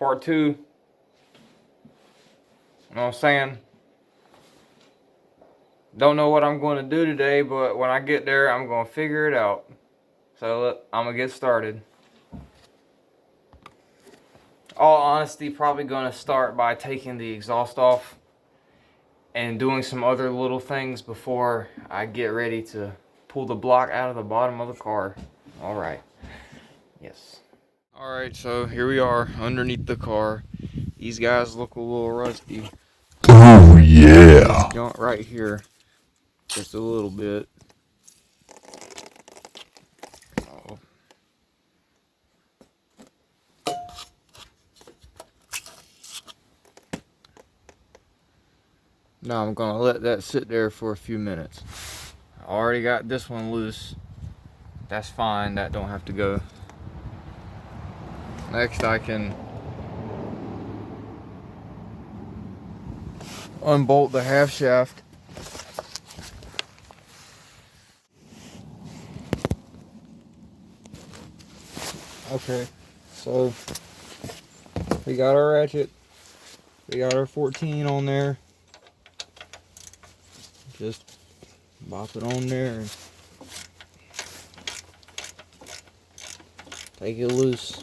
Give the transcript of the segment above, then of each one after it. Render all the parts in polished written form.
Part 2. You know what I'm saying? Don't know what I'm going to do today, but when I get there, I'm going to figure it out. So I'm going to get started. All honesty, probably going to start by taking the exhaust off and doing some other little things before I get ready to pull the block out of the bottom of the car. Alright. Yes. Alright, so here we are underneath the car. These guys look a little rusty. Oh yeah. Right here. Just a little bit. Oh. Now I'm gonna let that sit there for a few minutes. I already got this one loose. That's fine, that don't have to go. Next I can unbolt the half shaft. Okay, so we got our ratchet. We got our 14 on there. Just bop it on there and take it loose.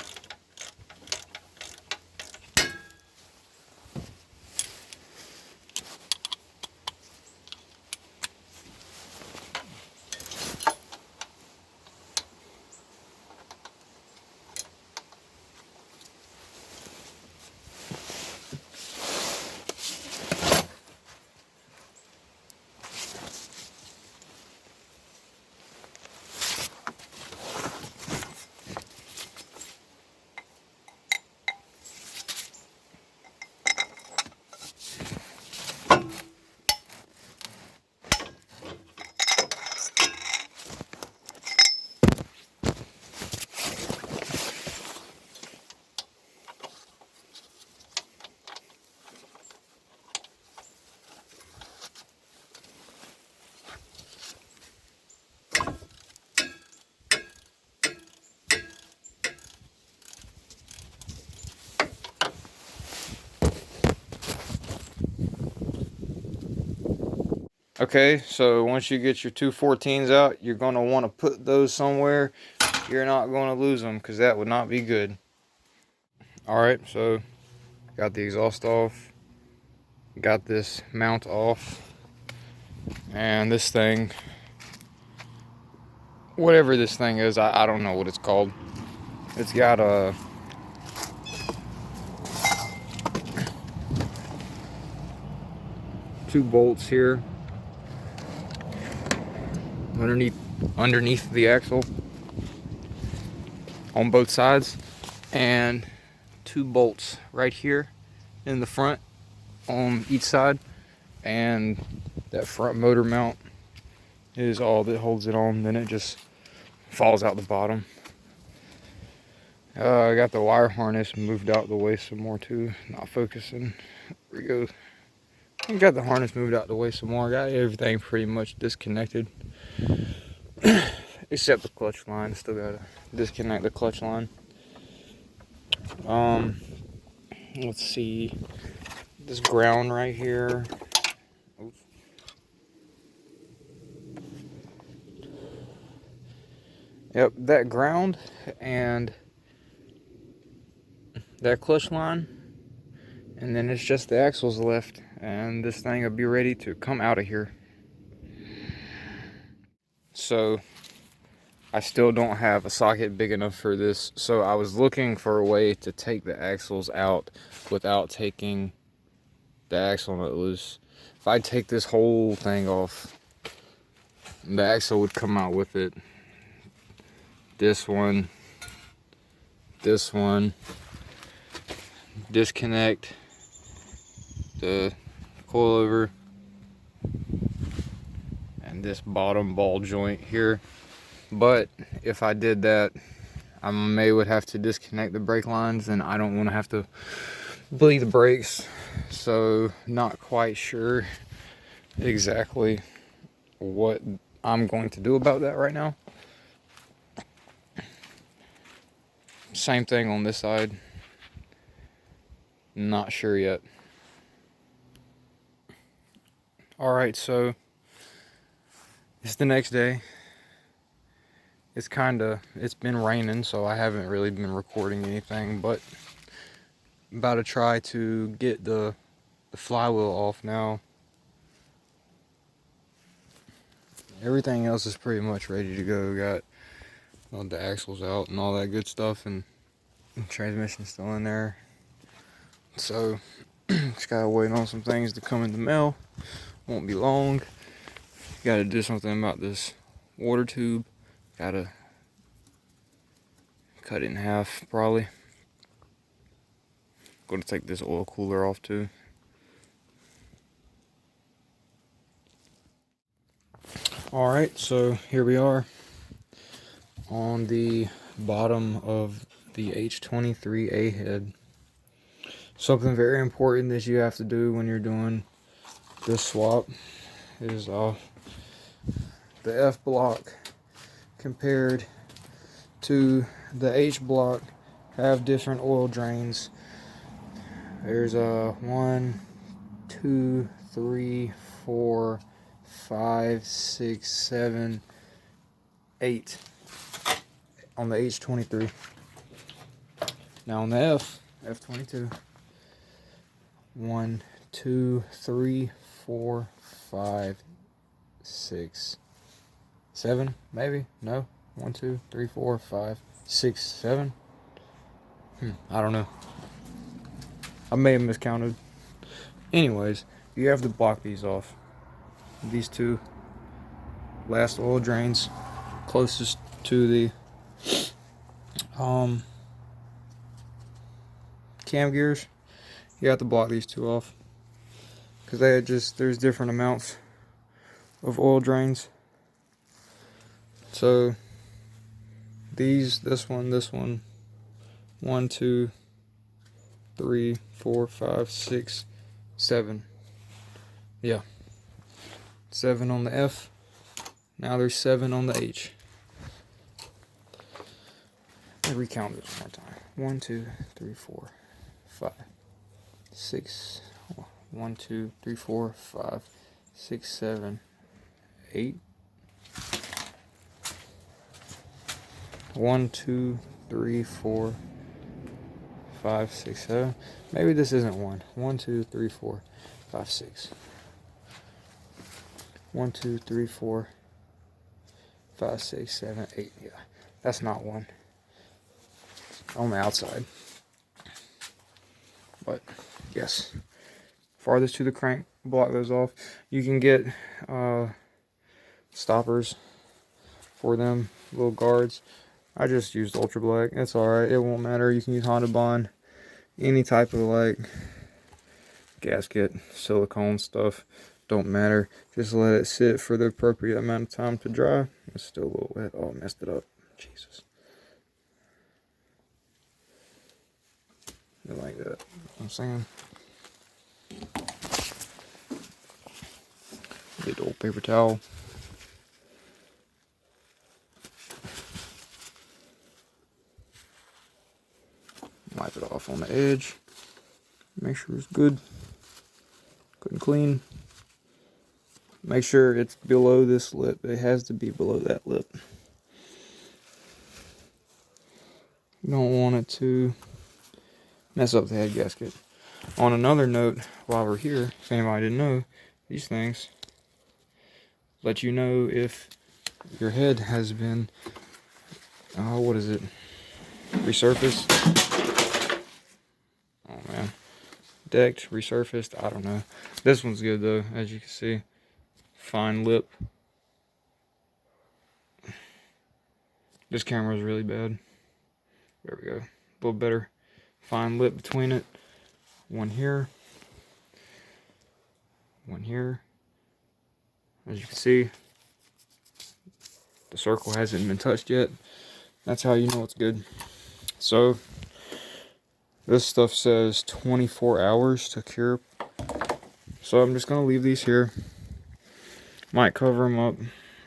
Okay, so once you get your two 14s out, you're going to want to put those somewhere. You're not going to lose them because that would not be good. Alright, so got the exhaust off. Got this mount off. And this thing, whatever this thing is, I don't know what it's called. It's got a two bolts here underneath the axle on both sides, and two bolts right here in the front on each side, and that front motor mount is all that holds it on. Then it just falls out the bottom. I got the wire harness moved out the way some more too. Not focusing. There we go. I got the harness moved out the way some more. Got everything pretty much disconnected. Except the clutch line. Still gotta disconnect the clutch line. Let's see. This ground right here. Oops. Yep, that ground and that clutch line, and then it's just the axles left, and this thing will be ready to come out of here. So I still don't have a socket big enough for this, so I was looking for a way to take the axles out without taking the axle nut loose. If I take this whole thing off, the axle would come out with it. This one, disconnect the coilover, and this bottom ball joint here. But if I did that, I would have to disconnect the brake lines, and I don't want to have to bleed the brakes. So not quite sure exactly what I'm going to do about that right now. Same thing on this side. Not sure yet. Alright, so it's the next day. It's been raining, so I haven't really been recording anything, but I'm about to try to get the flywheel off now. Everything else is pretty much ready to go. Got all the axles out and all that good stuff, and the transmission's still in there. So just gotta wait on some things to come in the mail. Won't be long. Gotta do something about this water tube. Gotta cut it in half, probably. Gonna take this oil cooler off too. Alright, so here we are on the bottom of the H23A head. Something very important that you have to do when you're doing this swap is the F block compared to the H block have different oil drains. There's 1, 2, 3, 4, 5, 6, 7, 8 on the H23. Now on the F22, 1, 2, 3, 4, 5, 6, 7, maybe? No? 1, 2, 3, 4, 5, 6, 7? I don't know. I may have miscounted. Anyways, you have to block these off. These two last oil drains closest to the cam gears, you have to block these two off because there's different amounts of oil drains. So this one, 1, 2, 3, 4, 5, 6, 7. Yeah. 7 on the F. Now there's 7 on the H. Let me recount this one more time. 1, 2, 3, 4, 5, 6. 1, 2, 3, 4, 5, 6, 7, 8. 1, 2, 3, 4, 5, 6, 7. Maybe this isn't 1. 1, 2, 3, 4, 5, 6. 1, 2, 3, 4, 5, 6, 7, 8. Yeah, that's not 1 on the outside. But yes, farthest to the crank, block those off. You can get stoppers for them, little guards. I just used Ultra Black. It's alright, it won't matter. You can use Honda Bond, any type of like gasket, silicone stuff, don't matter. Just let it sit for the appropriate amount of time to dry. It's still a little wet. Oh, I messed it up. Jesus. I like that. You know what I'm saying? Get the old paper towel. Wipe it off on the edge. Make sure it's good and clean. Make sure it's below this lip. It has to be below that lip. You don't want it to mess up the head gasket. On another note, while we're here, if anybody didn't know, these things let you know if your head has been, what is it, resurfaced? Oh man, decked, resurfaced, I don't know. This one's good though, as you can see. Fine lip. This camera is really bad. There we go. A little better. Fine lip between it. One here. One here. As you can see, the circle hasn't been touched yet. That's how you know it's good. So, this stuff says 24 hours to cure. So I'm just going to leave these here. Might cover them up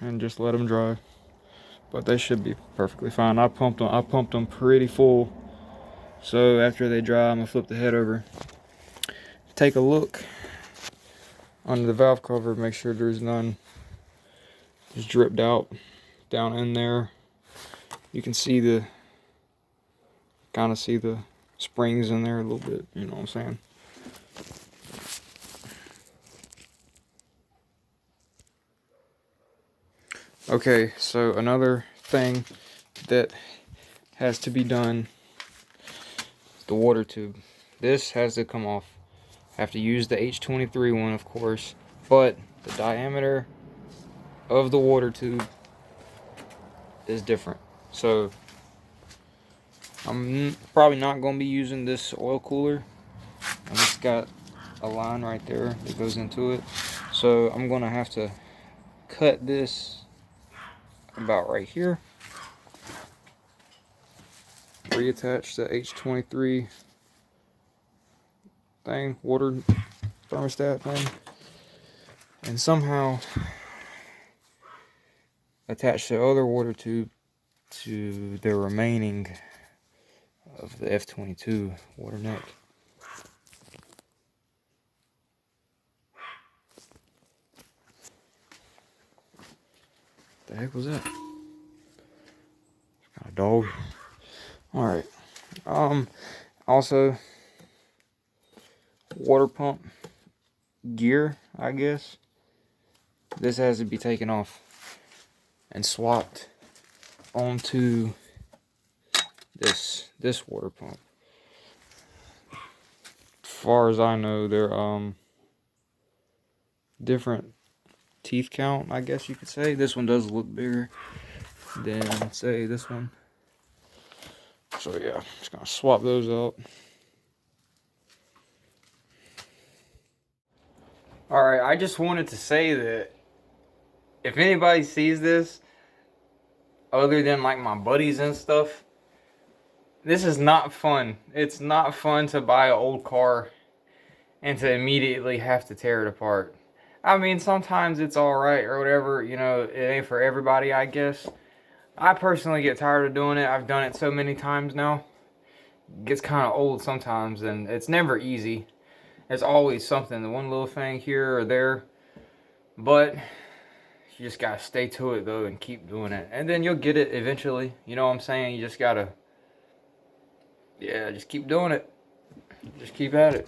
and just let them dry. But they should be perfectly fine. I pumped them pretty full. So after they dry, I'm going to flip the head over take a look under the valve cover, make sure there's none just dripped out down in there. You can see the kind of see the springs in there a little bit, you know what I'm saying? Okay, so another thing that has to be done is the water tube. This has to come off. I have to use the H23 one, of course, but the diameter of the water tube is different. So I'm probably not going to be using this oil cooler. And it's got a line right there that goes into it. So I'm going to have to cut this about right here. Reattach the H23 thing, water thermostat thing, and somehow attach the other water tube to the remaining of the F22 water neck. The heck was that? Got a dog. All right. Also, water pump gear, I guess. This has to be taken off and swapped onto this water pump. As far as I know, they're different teeth count, I guess you could say. This one does look bigger than, say, this one. So yeah, just gonna swap those out. Alright, I just wanted to say that if anybody sees this, other than like my buddies and stuff, this is not fun. It's not fun to buy an old car and to immediately have to tear it apart. I mean, sometimes it's alright or whatever, you know, it ain't for everybody, I guess. I personally get tired of doing it. I've done it so many times now. It gets kind of old sometimes, and it's never easy. There's always something, one little thing here or there. But you just gotta stay to it though and keep doing it. And then you'll get it eventually. You know what I'm saying? You just gotta, yeah, just keep doing it. Just keep at it.